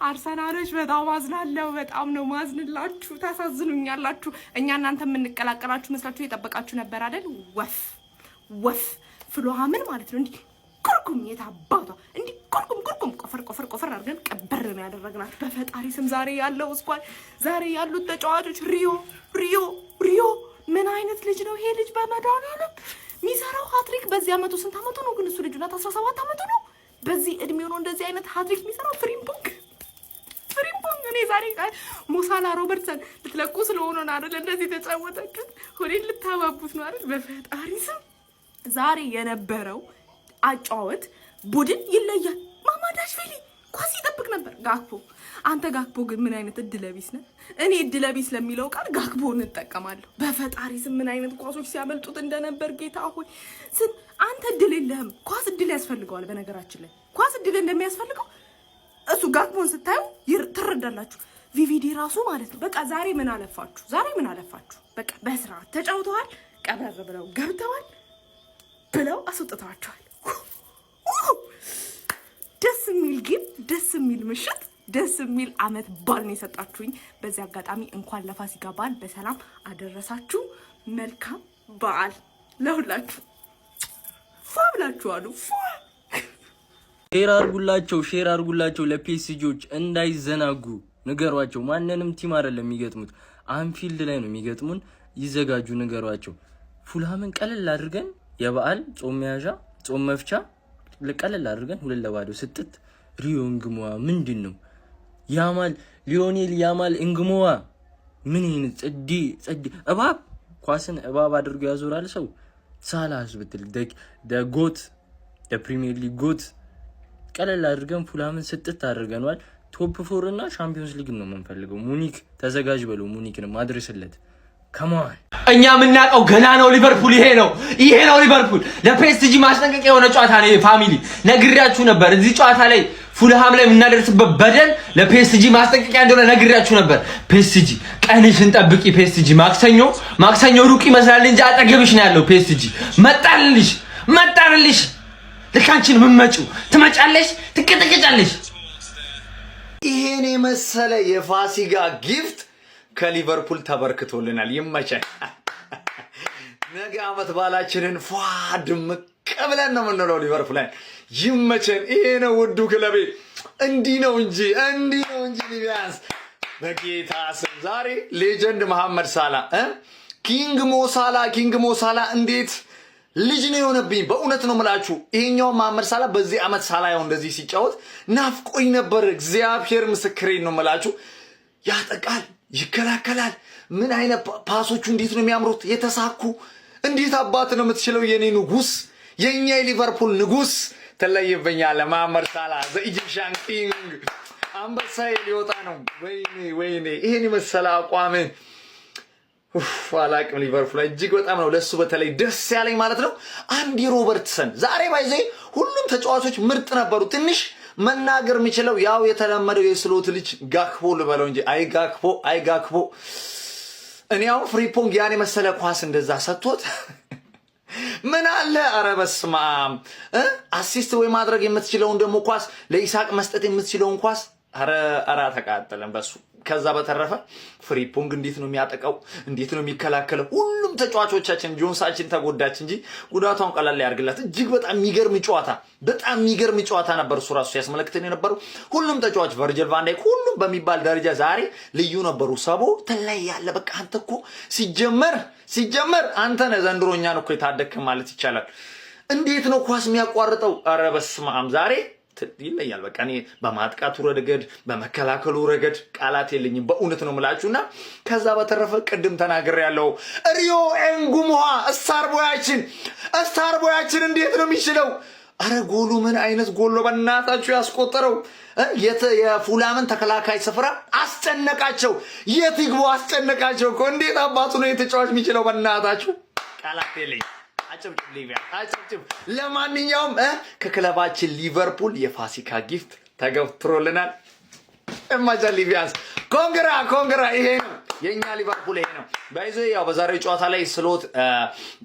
አርሰናሎች በጣም አዝናለሁ። በጣም ነው ማዝንላችሁ። ታሳዝኑኛላችሁ። እኛ እናንተ የምንቀላቀላችሁ መስላችሁ የጠበቃችሁ ነበር አይደል? ወፍ ፍሎሃምን ማለት ነው። እንዲህ ኩርኩም የታባቷ እንዲህ ኩርኩም ቆፈር አድርገን ቀበር ነው ያደረግናት። በፈጣሪ ስም ዛሬ ያለው ስኳድ፣ ዛሬ ያሉት ተጫዋቾች ሪዮ ምን አይነት ልጅ ነው ይሄ ልጅ? በመድኃኒዓለም የሚሰራው ሃትሪክ በዚህ አመቱ ስንት አመቱ ነው ግን? እሱ ልጅ ናት 17 አመቱ ነው። በዚህ እድሜው ነው እንደዚህ አይነት ሃትሪክ የሚሰራው። ፍሪምፖንግ እኔ ዛሬ ሞሳላ ሮበርትሰን ልትለቁ ስለሆነ ነው አይደል እንደዚህ ተጫወታችሁት? ሆዴን ልታባቡት ነው አይደል? በፈጣሪ ስም ዛሬ የነበረው አጫወት ቡድን ይለያል። ማማዳሽቪሊ ኳስ ይጠብቅ ነበር። አንተ ጋክፖ ግን ምን አይነት እድለቢስ ነህ? እኔ እድለቢስ ለሚለው ቃል ጋክፖ እንጠቀማለሁ። በፈጣሪ ስም ምን አይነት ኳሶች ሲያመልጡት እንደነበር ጌታ ሆይ። አንተ እድል የለህም። ኳስ እድል ያስፈልገዋል። በነገራችን ላይ ኳስ እድል እንደሚያስፈልገው እሱ ጋክፖን ስታዩ ትረዳላችሁ። ቪቪዲ ራሱ ማለት ነው። በቃ ዛሬ ምን አለፋችሁ? በቃ በስርዓት ተጫውተዋል። ቀብረር ብለው ገብተዋል ብለው አስወጥተዋቸዋል። ደስ የሚል ጌም፣ ደስ የሚል ምሽት፣ ደስ የሚል አመት በዓል ነው የሰጣችሁኝ። በዚህ አጋጣሚ እንኳን ለፋሲካ በዓል በሰላም አደረሳችሁ። መልካም በዓል ለሁላችሁ። ብላችኋሉ። ሼር አርጉላቸው ለፒኤስጂዎች እንዳይዘናጉ ንገሯቸው። ማንንም ቲም አይደለም የሚገጥሙት፣ አንፊልድ ላይ ነው የሚገጥሙን። ይዘጋጁ፣ ንገሯቸው። ፉልሃምን ቀለል አድርገን የበዓል ጾም መያዣ ጾም መፍቻ ለቀለል አድርገን 2-2 ስትት ሪዮ እንግሞዋ ምንድነው? ሊዮኔል ያማል እንግሞዋ ምን አይነት ጸዲ እባብ ኳስን እባብ አድርጎ ያዞራል ሰው። ሳላስ ብትል ጎት ፕሪሚየር ሊግ ጎት ቀለል አድርገን ፉልሃምን ስትት አድርገናል። ቶፕ 4 እና ሻምፒዮንስ ሊግ ነው የምንፈልገው። ሙኒክ ተዘጋጅ በለው፣ ሙኒክንም አድርስለት። ከማን እኛ የምናውቀው ገና ነው ሊቨርፑል። ይሄ ነው ሊቨርፑል። ለፒኤስጂ ማስጠንቀቂያ የሆነ ጨዋታ ነው። ፋሚሊ ነግሬያችሁ ነበር። እዚህ ጨዋታ ላይ ፉልሃም ላይ የምናደርስበት በደል ለፒኤስጂ ማስጠንቀቂያ እንደሆነ ነግሬያችሁ ነበር። ፒኤስጂ ቀንሽን ጠብቂ። ፒኤስጂ ማክሰኞ ሩቅ ይመስላል እንጂ አጠገብሽ ነው ያለው። ፒኤስጂ መጣልልሽ። ልካንቺን ምመጪው ትመጫለሽ፣ ትቀጠቀጫለሽ። ይሄን የመሰለ የፋሲካ ጊፍት ከሊቨርፑል ተበርክቶልናል። ይመቸን። ነገ አመት ባላችንን ድምቅ ብለን ነው የምንለው ሊቨርፑል ላይ። ይመቸን። ይሄ ነው ውዱ ክለቤ። እንዲህ ነው እንጂ ሊቢያንስ በጌታ ስም ዛሬ ሌጀንድ መሐመድ ሳላ ኪንግ ሞ ሳላ እንዴት ልጅ ነው የሆነብኝ። በእውነት ነው የምላችሁ። ይሄኛው መሐመድ ሳላ በዚህ አመት ሳላ ያው እንደዚህ ሲጫወት ናፍቆኝ ነበር። እግዚአብሔር ምስክሬን ነው የምላችሁ። ያጠቃል፣ ይከላከላል። ምን አይነት ፓሶቹ እንዴት ነው የሚያምሩት! የተሳኩ እንዴት አባት ነው የምትችለው! የኔ ንጉስ፣ የኛ የሊቨርፑል ንጉስ ተለይበኛል። መሐመድ ሳላ ዘኢጂፕሽያን ኪንግ አንበሳዬ ሊወጣ ነው። ወይኔ ይሄን የመሰለ አቋም አላቅም። ሊቨርፑል ላይ እጅግ በጣም ነው ለሱ በተለይ ደስ ያለኝ ማለት ነው። አንዲ ሮበርትሰን ዛሬ ባይዘ ሁሉም ተጫዋቾች ምርጥ ነበሩ። ትንሽ መናገር የሚችለው ያው የተለመደው የስሎት ልጅ ጋክፖ ልበለው እንጂ አይ ጋክፖ እኔ ያው ፍሪፖንግ ያን የመሰለ ኳስ እንደዛ ሰጥቶት ምን አለ! ኧረ በስመ አብ! አሲስት ወይ ማድረግ የምትችለውን ደግሞ ኳስ ለኢሳቅ መስጠት የምትችለውን ኳስ ኧረ ተቃጠለን በሱ። ከዛ በተረፈ ፍሪፖንግ እንዴት ነው የሚያጠቃው? እንዴት ነው የሚከላከለው? ሁሉም ተጫዋቾቻችን ጆንሳችን ተጎዳች እንጂ ጉዳቷን ቀላል ላይ ያርግላት። እጅግ በጣም የሚገርም ጨዋታ ነበር። እሱ ራሱ ሲያስመለክተን የነበረው ሁሉም ተጫዋች ቨርጅል ቫን ዳይክ ሁሉም በሚባል ደረጃ ዛሬ ልዩ ነበሩ። ሰቦ ተላይ ያለ በቃ አንተ እኮ ሲጀመር አንተ ነህ ዘንድሮኛን እኮ የታደክ ማለት ይቻላል። እንዴት ነው ኳስ የሚያቋርጠው? ኧረ በስመ አብ ዛሬ ይለያል። በቃ እኔ በማጥቃቱ ረገድ በመከላከሉ ረገድ ቃላት የለኝም በእውነት ነው የምላችሁና ከዛ በተረፈ ቅድም ተናግሬያለሁ። ሪዮ ኤንጉሞዋ ስታር ቦያችን እንዴት ነው የሚችለው? አረ ጎሉ ምን አይነት ጎል ነው በእናታችሁ ያስቆጠረው! የፉልሃምን ተከላካይ ስፍራ አስጨነቃቸው። የትግቦ አስጨነቃቸው እኮ። እንዴት አባቱ ነው የተጫዋች የሚችለው? በእናታችሁ ቃላት የለኝም። አጨብጭብ። ለማንኛውም ከክለባችን ሊቨርፑል የፋሲካ ጊፍት ተገፍትሮልናል። እማጃ ሊቢያንስ ኮንግራ ይሄ ነው። የኛ ሊቨርፑል ይሄ ነው። ባይዞ ያው በዛሬው ጨዋታ ላይ ስሎት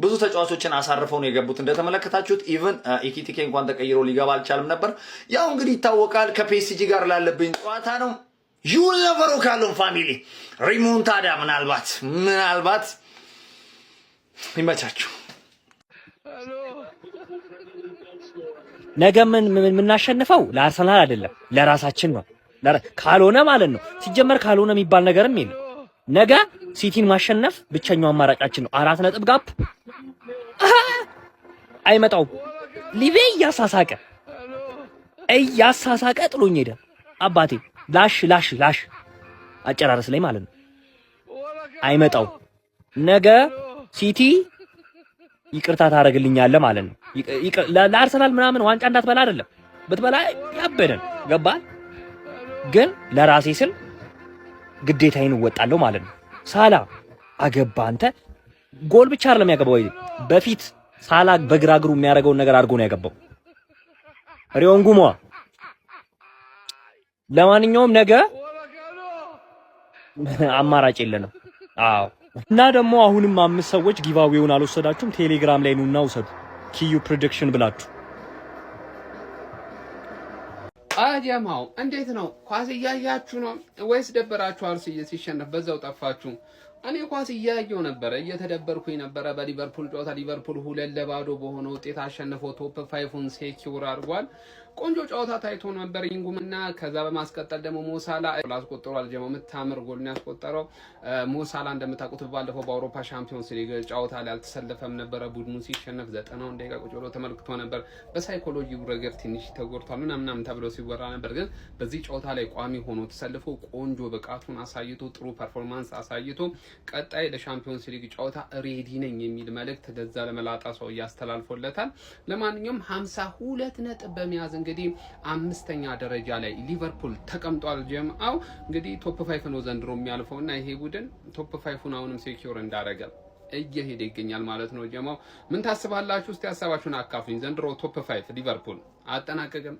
ብዙ ተጫዋቾችን አሳርፈው ነው የገቡት እንደተመለከታችሁት። ኢቭን ኢኪቲኬ እንኳን ተቀይሮ ሊገባ አልቻለም ነበር። ያው እንግዲህ ይታወቃል ከፒኤስጂ ጋር ላለብኝ ጨዋታ ነው። ዩል ነቨሩ ካሉን ፋሚሊ ሪሞንታዳ ምናልባት ይመቻችሁ። ነገ የምናሸንፈው ለአርሰናል አይደለም ለራሳችን ነው። ካልሆነ ማለት ነው ሲጀመር ካልሆነ የሚባል ነገርም የለም። ነገ ሲቲን ማሸነፍ ብቸኛው አማራጫችን ነው። 4 ነጥብ ጋፕ አይመጣው። ሊቬ እያሳሳቀ ጥሎኝ ሄደ። አባቴ ላሽ አጨራረስ ላይ ማለት ነው አይመጣው። ነገ ሲቲ ይቅርታ ታደርግልኛለህ ማለት ነው። ለአርሰናል ምናምን ዋንጫ እንዳትበላ አይደለም ብትበላ ያበደን ገባል። ግን ለራሴ ስል ግዴታዬን እወጣለሁ ማለት ነው። ሳላ አገባ። አንተ ጎል ብቻ አይደለም ያገባው። በፊት ሳላ በግራ እግሩ የሚያደርገውን ነገር አድርጎ ነው ያገባው። ሪዮን ጉሞ ለማንኛውም ነገ አማራጭ የለንም። አዎ እና ደግሞ አሁንም 5 ሰዎች ጊቫዌውን አልወሰዳችሁም። ቴሌግራም ላይ ኑና ውሰዱ። ኪዩ ፕሬዲክሽን ብላችሁ አጀማው እንዴት ነው? ኳስ እያያችሁ ነው ወይስ ደበራችሁ? አርሰናል ሲሸነፍ በዛው ጠፋችሁ። እኔ ኳስ እያየሁ ነበረ፣ እየተደበርኩኝ ነበረ። በሊቨርፑል ጨዋታ ሊቨርፑል 2-0 በሆነ ውጤት አሸንፎ ቶፕ 5ን ሴኪዩር አድርጓል። ቆንጆ ጨዋታ ታይቶ ነበር ኢንጉምና ከዛ በማስቀጠል ደግሞ ሞሳላ አስቆጥሯል። ጀማው የምታምር ጎል ነው ያስቆጠረው። ሞሳላ እንደምታውቁት ባለፈው በአውሮፓ ሻምፒዮንስ ሊግ ጨዋታ ላይ አልተሰለፈም ነበረ። ቡድኑ ሲሸነፍ 90 ደቂቃ ቁጭ ብሎ ተመልክቶ ነበር። በሳይኮሎጂው ረገድ ትንሽ ተጎድቷል ምናምን ተብሎ ሲወራ ነበር። ግን በዚህ ጨዋታ ላይ ቋሚ ሆኖ ተሰልፎ ቆንጆ ብቃቱን አሳይቶ ጥሩ ፐርፎርማንስ አሳይቶ ቀጣይ ለሻምፒዮንስ ሊግ ጨዋታ ሬዲ ነኝ የሚል መልእክት ለዛ ለመላጣ ሰው ያስተላልፎለታል። ለማንኛውም 52 ነጥብ በመያዝ እንግዲህ 5ኛ ደረጃ ላይ ሊቨርፑል ተቀምጧል። ጀምአው እንግዲህ ቶፕ 5 ነው ዘንድሮ የሚያልፈውና ይሄ ቡድን ቶፕ 5ን አሁንም ሴኪዩር እንዳረገ እየሄደ ይገኛል ማለት ነው። ጀምአው ምን ታስባላችሁ? እስቲ ሐሳባችሁን አካፍሉኝ። ዘንድሮ ቶፕ 5 ሊቨርፑል አጠናቀቀም።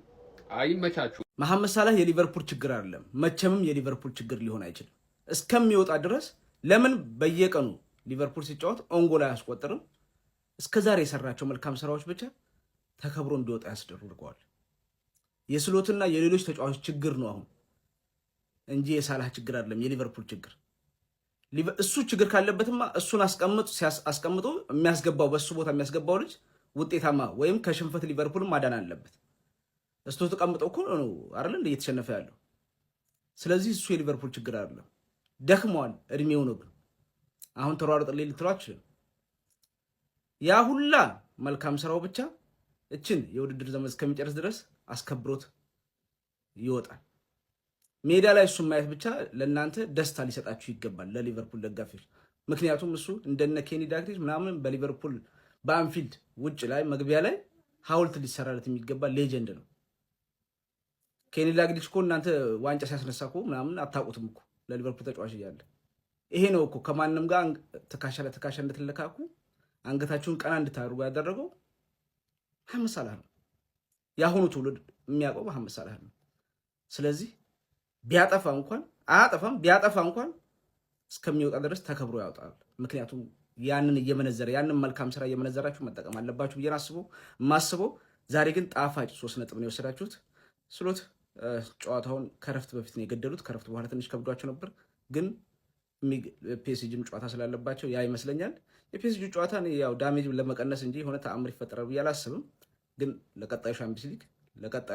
አይመቻችሁ። መሐመድ ሳላህ የሊቨርፑል ችግር አይደለም፣ መቼምም የሊቨርፑል ችግር ሊሆን አይችልም እስከሚወጣ ድረስ። ለምን በየቀኑ ሊቨርፑል ሲጫወት ኦንጎል አያስቆጥርም? እስከዛሬ የሰራቸው መልካም ስራዎች ብቻ ተከብሮ እንዲወጣ ያስደርገዋል። የስሎትና የሌሎች ተጫዋቾች ችግር ነው አሁን እንጂ የሳላህ ችግር አይደለም። የሊቨርፑል ችግር እሱ ችግር ካለበትማ እሱን አስቀምጦ የሚያስገባው በሱ ቦታ የሚያስገባው ልጅ ውጤታማ ወይም ከሽንፈት ሊቨርፑልን ማዳን አለበት። እሱ ተቀምጠው እኮ ነው አይደል እየተሸነፈ ያለው። ስለዚህ እሱ የሊቨርፑል ችግር አይደለም። ደክሟል፣ እድሜው ነው። ግን አሁን ተሯሯጥ ልትሏችሁ ያ ሁላ መልካም ስራው ብቻ እችን የውድድር ዘመን እስከሚጨርስ ድረስ አስከብሮት ይወጣል። ሜዳ ላይ እሱ ማየት ብቻ ለእናንተ ደስታ ሊሰጣችሁ ይገባል፣ ለሊቨርፑል ደጋፊዎች። ምክንያቱም እሱ እንደነ ኬኒ ዳግሊሽ ምናምን በሊቨርፑል በአንፊልድ ውጭ ላይ መግቢያ ላይ ሐውልት ሊሰራለት የሚገባ ሌጀንድ ነው። ኬኒ ዳግሊሽ እኮ እናንተ ዋንጫ ሲያስነሳ እኮ ምናምን አታውቁትም እኮ ለሊቨርፑል ተጫዋች እያለ። ይሄ ነው እኮ ከማንም ጋር ተካሻ ለተካሻ እንድትለካኩ አንገታችሁን ቀና እንድታደርጉ ያደረገው መሐመድ ሳላህ ነው። የአሁኑ ትውልድ የሚያውቀው መሐመድ ሳላህ ነው። ስለዚህ ቢያጠፋ እንኳን እስከሚወጣ ድረስ ተከብሮ ያወጣል። ምክንያቱም ያንን መልካም ስራ እየመነዘራችሁ መጠቀም አለባችሁ ብዬ ማስበው። ዛሬ ግን ጣፋጭ 3 ነጥብ ነው የወሰዳችሁት። ስሎት ጨዋታውን ከረፍት በፊት ነው የገደሉት። ከረፍት በኋላ ትንሽ ከብዷቸው ነበር፣ ግን ፒኤስጂም ጨዋታ ስላለባቸው ያ ይመስለኛል። የፒኤስጂ ጨዋታ ያው ዳሜጅ ለመቀነስ እንጂ የሆነ ተአምር ይፈጠራል ብዬ አላስብም። ግን ለቀጣዩ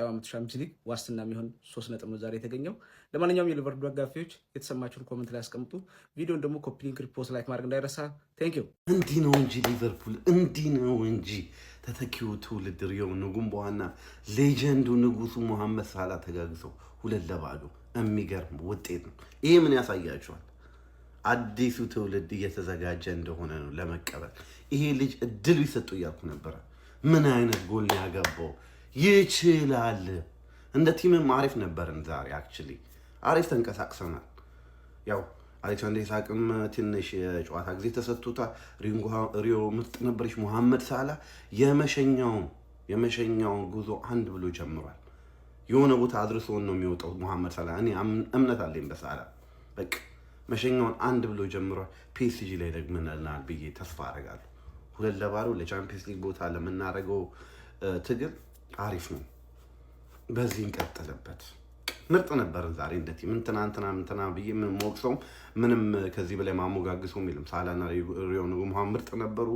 ዓመት ሻምፒዮንስ ሊግ ዋስትና የሚሆን 3 ነጥብ ነው ዛሬ የተገኘው። ለማንኛውም የሊቨርፑል ደጋፊዎች የተሰማችሁን ኮሜንት ላይ አስቀምጡ። ቪዲዮን ደግሞ ኮፒ ሊንክ፣ ሪፖስት፣ ላይክ ማድረግ እንዳይረሳ። ቴንክ ዩ። እንዲህ ነው እንጂ ሊቨርፑል እንዲህ ነው እንጂ ተተኪው ትውልድ ሪዮን ጉምቦና ሌጀንዱ ንጉሱ መሐመድ ሳላ ተጋግዘው 2-0 የሚገርም ውጤት ነው። ይሄ ምን ያሳያችኋል? አዲሱ ትውልድ እየተዘጋጀ እንደሆነ ነው ለመቀበል። ይሄ ልጅ እድል ቢሰጡ እያልኩ ነበረ። ምን አይነት ጎል ነው ያገባው! ይችላል። እንደ ቲምም አሪፍ ነበርን ዛሬ። አክቹሊ አሪፍ ተንቀሳቅሰናል። ያው አሌክሳንደር ኢሳቅም ትንሽ የጨዋታ ጊዜ ተሰጥቶታል። ሪዮ ምርጥ ነበረች። መሐመድ ሳላ የመሸኛውን ጉዞ አንድ ብሎ ጀምሯል። የሆነ ቦታ አድርሶን ነው የሚወጣው መሐመድ ሳላ። እኔ እምነት አለኝ በሳላ። በቃ መሸኛውን አንድ ብሎ ጀምሯል። ፒኤስጂ ላይ ደግመናል ብዬ ተስፋ አደርጋለሁ። 2-0 ለቻምፒየንስ ሊግ ቦታ ለምናደርገው ትግል አሪፍ ነው። በዚህ እንቀጥልበት። ምርጥ ነበር ዛሬ እንደ ቲም እንትና ብዬ ምን ሞክሰው ምንም ከዚህ በላይ ማሞጋግሰው የለም። ሳላና ሪዮ ንጉማ ምርጥ ነበሩ።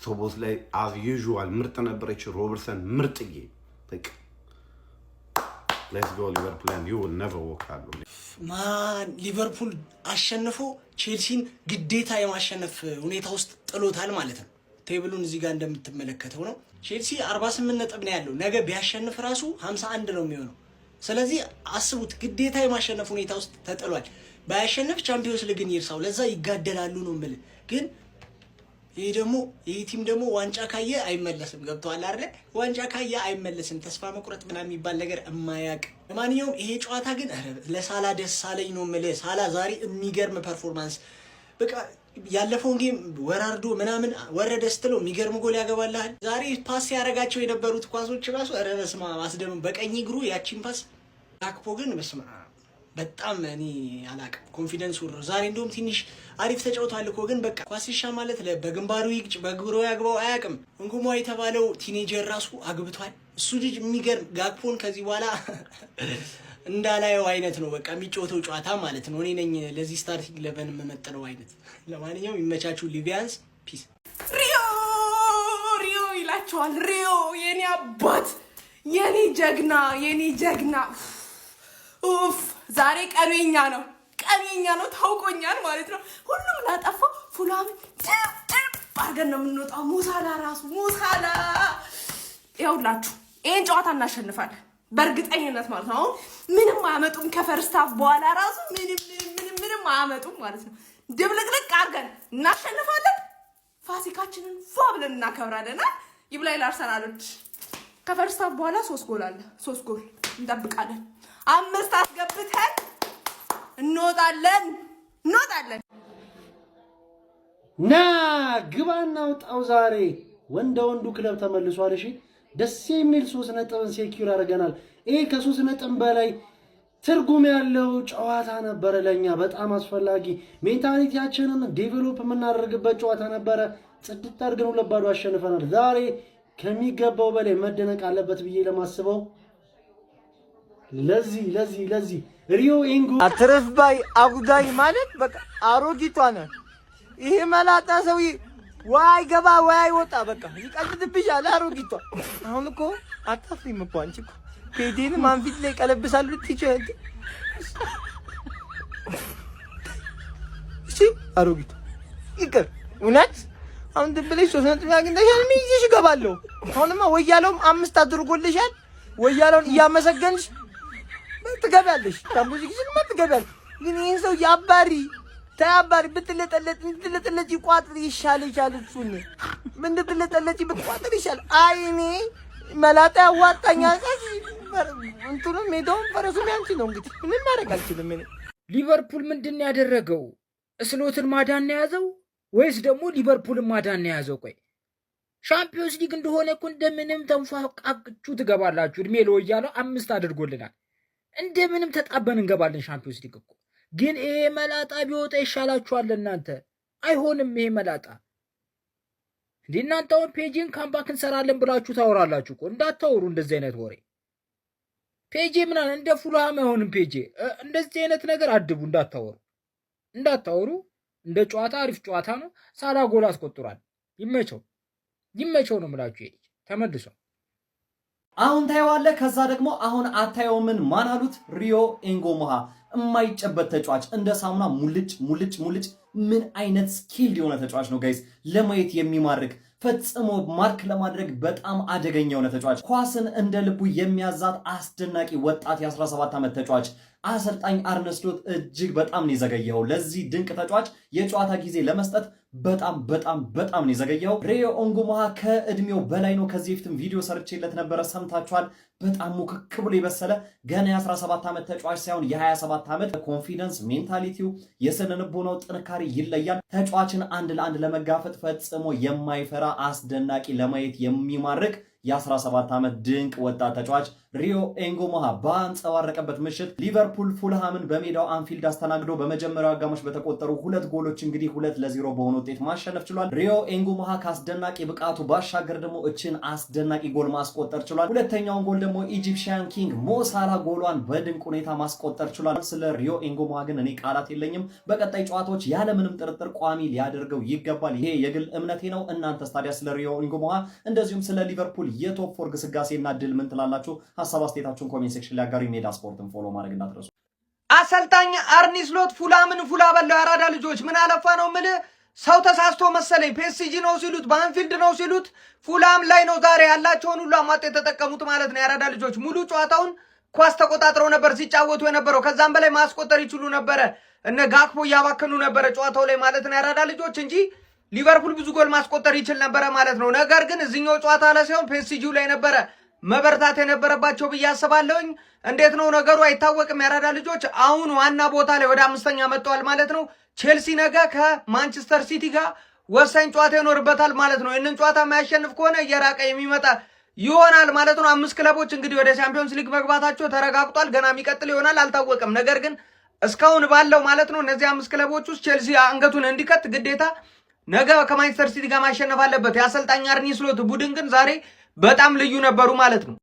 ሶቦስ ላይ አዝ ዩዥዋል ምርጥ ነበረች። ሮበርትሰን ምርጥዬ በቃ ሌትስ ጎ ሊቨርፑል and you will never walk out ማን ሊቨርፑል አሸንፎ ቼልሲን ግዴታ የማሸነፍ ሁኔታ ውስጥ ጥሎታል ማለት ነው። ቴብሉን እዚህ ጋር እንደምትመለከተው ነው። ቼልሲ 48 ነጥብ ነው ያለው። ነገ ቢያሸንፍ ራሱ 51 ነው የሚሆነው። ስለዚህ አስቡት ግዴታ የማሸነፍ ሁኔታ ውስጥ ተጥሏል። ባያሸንፍ ቻምፒዮንስ ሊግን ይርሳው ለዛ ይጋደላሉ ነው የምልህ። ግን ይሄ ቲም ደግሞ ዋንጫ ካየ አይመለስም። ገብቷል አይደል? ዋንጫ ካየ አይመለስም። ተስፋ መቁረጥ ምናምን የሚባል ነገር የማያውቅ። ለማንኛውም ይሄ ጨዋታ ግን ለሳላ ደስ አለኝ ነው የምልህ። ሳላ ዛሬ የሚገርም ፐርፎርማንስ በቃ ያለፈውን ጌም ወራርዶ ምናምን ወረደ ስትለው የሚገርም ጎል ያገባልሃል። ዛሬ ፓስ ያደረጋቸው የነበሩት ኳሶች ራሱ ኧረ በስመ አብ አስደምም። በቀኝ እግሩ ያቺን ፓስ ዳክፖ ግን በስመ አብ በጣም እኔ አላቅም። ኮንፊደንስ ወር ዛሬ እንደውም ትንሽ አሪፍ ተጫውቷል እኮ ግን በቃ ኳስሻ ማለት በግንባሩ ይግጭ በግሮ ያግባው አያውቅም። እንጉማ የተባለው ቲኔጀር ራሱ አግብቷል። እሱ ልጅ የሚገርም ጋክፖን ከዚህ በኋላ እንዳላየው አይነት ነው በቃ የሚጫወተው ጨዋታ ማለት ነው። እኔ ነኝ ለዚህ ስታርቲንግ 11 የምመጥነው አይነት። ለማንኛውም ይመቻችሁ ሊቪያንስ ፒስ። ሪዮ ይላቸዋል። ሪዮ የኔ አባት የኔ ጀግና ኡፍ ዛሬ ቀኑኛ ነው ታውቆኛል ማለት ነው። ሁሉም ላጠፋ ፉላም አርገን ነው የምንወጣው። ሙሳላ ይኸውላችሁ ይሄን ጨዋታ እናሸንፋለን በእርግጠኝነት ማለት ነው። ምንም አያመጡም ከፈርስት ሃፍ በኋላ ራሱ ምንም አያመጡም ማለት ነው። ድብልቅልቅ አርገን እናሸንፋለን። ፋሲካችንን ፏ ብለን እናከብራለን። ይብላኝ ለአርሰናሎች። ከፈርስት ሃፍ በኋላ 3 ጎል አለ። 3 ጎል እንጠብቃለን። 5 አስገብተን እንወጣለን። ና ግባና ውጣው። ዛሬ ወንዱ ክለብ ተመልሷል። እሺ ደስ የሚል 3 ነጥብን ሴኪዩር አድርገናል። ይሄ ከ3 ነጥብ በላይ ትርጉም ያለው ጨዋታ ነበረ። ለኛ በጣም አስፈላጊ ሜንታሊቲያችንን ዴቨሎፕ የምናደርግበት ጨዋታ ነበረ። ጽድት አድርገን 2-0 አሸንፈናል። ዛሬ ከሚገባው በላይ መደነቅ አለበት ብዬ ለማስበው ለዚህ ሪዮ ኢንጉ አትረፍ ባይ አጉዳይ ማለት በቃ አሮጊቷ ነው። ይሄ መላጣ ሰውዬ ዋይ ገባ ዋይ ወጣ በቃ ይቀልድብሻል። አሮጊቷ አሁን እኮ አታፍሪም እኮ አንቺ እኮ ፔዲን ማንፊት ላይ ቀለብሳል ብትይቻል። እሺ አሮጊቷ ይቅር እውነት አሁን ድብለሽ 3 ነጥብ ያገኝተሻል። ምን ይዤሽ እገባለሁ? አሁንማ ወያለውም 5 አድርጎልሻል። ወያለውን እያመሰገንሽ ትገቢያለሽ። ታምቡዚክሽን ትገቢያለሽ። ግን ይሄን ሰው ያባሪ ታባሪ ብትለጠለጭ ቋጥር ይሻልሻል። እሱን ምን ብትለጠለጭ ብትቋጥር ይሻል። አይኔ መላጣ ያዋጣኛል። እንትኑ ሜዳውን ፈረሱም ያንቺ ነው። እንግዲህ ምን ማድረግ አልችልም። ሊቨርፑል ምንድን ያደረገው? እስሎትን ማዳን የያዘው ወይስ ደግሞ ሊቨርፑልን ማዳን የያዘው? ቆይ ሻምፒዮንስ ሊግ እንደሆነ እኮ እንደምንም ተንፏቃችሁ ትገባላችሁ። እድሜ ለወያለው 5 አድርጎልናል። እንደምንም ተጣበን እንገባለን ሻምፒዮንስ ሊግ እኮ። ግን ይሄ መላጣ ቢወጣ ይሻላችኋል እናንተ። አይሆንም ይሄ መላጣ እንዴ! እናንተ አሁን ፔጂን ካምባክ እንሰራለን ብላችሁ ታወራላችሁ እኮ። እንዳታወሩ እንደዚህ አይነት ወሬ። ፔጂ ምናምን እንደ ፉልሃም አይሆንም። ፔጂ እንደዚህ አይነት ነገር አድቡ። እንዳታወሩ። እንደ ጨዋታ አሪፍ ጨዋታ ነው። ሳላ ጎል አስቆጥሯል። ይመቸው ነው የምላችሁ። ይሄ ተመልሶ አሁን ታየዋለህ። ከዛ ደግሞ አሁን አታየውምን? ማን አሉት? ሪዮ ኢንጎሞሃ የማይጨበት ተጫዋች፣ እንደ ሳሙና ሙልጭ። ምን አይነት ስኪል የሆነ ተጫዋች ነው ጋይስ! ለማየት የሚማርክ ፈጽሞ ማርክ ለማድረግ በጣም አደገኛ የሆነ ተጫዋች፣ ኳስን እንደ ልቡ የሚያዛት አስደናቂ ወጣት የ17 ዓመት ተጫዋች። አሰልጣኝ አርነ ስሎት እጅግ በጣም ነው የዘገየው ለዚህ ድንቅ ተጫዋች የጨዋታ ጊዜ ለመስጠት በጣም ነው የዘገየው። ሪዮ ኢንጎሞሃ ከእድሜው በላይ ነው። ከዚህ በፊትም ቪዲዮ ሰርቼለት ነበረ፣ ሰምታችኋል። በጣም ሙክክ ብሎ የበሰለ ገና የ17 ዓመት ተጫዋች ሳይሆን የ27 ዓመት ኮንፊደንስ፣ ሜንታሊቲው፣ የስነ ልቦናው ጥንካሬ ይለያል። ተጫዋችን 1 ለ1 ለመጋፈጥ ፈጽሞ የማይፈራ አስደናቂ ለማየት የሚማርክ የ17 ዓመት ድንቅ ወጣት ተጫዋች ሪዮ ኤንጎሞሃ ባንጸባረቀበት ምሽት ሊቨርፑል ፉልሃምን በሜዳው አንፊልድ አስተናግዶ በመጀመሪያው አጋማሽ በተቆጠሩ 2 ጎሎች እንግዲህ 2-0 በሆነ ውጤት ማሸነፍ ችሏል። ሪዮ ኤንጎሞሃ ከአስደናቂ ብቃቱ ባሻገር ደግሞ እችን አስደናቂ ጎል ማስቆጠር ችሏል። ሁለተኛውን ጎል ደግሞ ኢጂፕሽያን ኪንግ ሞሳላ ጎሏን በድንቅ ሁኔታ ማስቆጠር ችሏል። ስለ ሪዮ ኤንጎሞሃ ግን እኔ ቃላት የለኝም። በቀጣይ ጨዋታዎች ያለምንም ጥርጥር ቋሚ ሊያደርገው ይገባል። ይሄ የግል እምነቴ ነው። እናንተስ ታዲያ ስለ ሪዮ ኤንጎሞሃ እንደዚሁም ስለ ሊቨርፑል የቶፕ 4 ግስጋሴና ድል ምን ትላላችሁ? ሐሳብ አስተያየታችሁን ኮሜንት ሴክሽን ላይ አጋሩ። ሜዳ ስፖርትን ፎሎ ማድረግ እንዳትረሱ። አሰልጣኝ አርኒ ስሎት ፉላምን ፉላ በለው ያራዳ ልጆች ምን አለፋ ነው የምልህ። ሰው ተሳስቶ መሰለኝ ፒኤስጂ ነው ሲሉት በአንፊልድ ነው ሲሉት ፉላም ላይ ነው ዛሬ ያላቸውን ሁሉ አሟጥ የተጠቀሙት ማለት ነው። ያራዳ ልጆች ሙሉ ጨዋታውን ኳስ ተቆጣጥረው ነበር ሲጫወቱ የነበረው። ከዛም በላይ ማስቆጠር ይችሉ ነበረ። እነ ጋክፖ እያባከኑ ነበረ ጨዋታው ላይ ማለት ነው ያራዳ ልጆች እንጂ ሊቨርፑል ብዙ ጎል ማስቆጠር ይችል ነበረ ማለት ነው። ነገር ግን እዚህኛው ጨዋታ ላይ ሳይሆን ፒኤስጂው ላይ ነበረ መበርታት የነበረባቸው ብዬ አስባለሁኝ። እንዴት ነው ነገሩ አይታወቅም። ያራዳ ልጆች አሁን ዋና ቦታ ላይ ወደ 5ኛ መጥተዋል ማለት ነው። ቼልሲ ነገ ከማንቸስተር ሲቲ ጋር ወሳኝ ጨዋታ ይኖርበታል ማለት ነው። ይህንን ጨዋታ የማያሸንፍ ከሆነ እየራቀ የሚመጣ ይሆናል ማለት ነው። 5 ክለቦች እንግዲህ ወደ ቻምፒዮንስ ሊግ መግባታቸው ተረጋግጧል። ገና የሚቀጥል ይሆናል አልታወቅም። ነገር ግን እስካሁን ባለው ማለት ነው እነዚህ 5 ክለቦች ውስጥ ቼልሲ አንገቱን እንዲከት ግዴታ ነገ ከማንቸስተር ሲቲ ጋር ማሸነፍ አለበት። የአሰልጣኝ አርኒ ስሎት ቡድን ግን ዛሬ በጣም ልዩ ነበሩ ማለት ነው።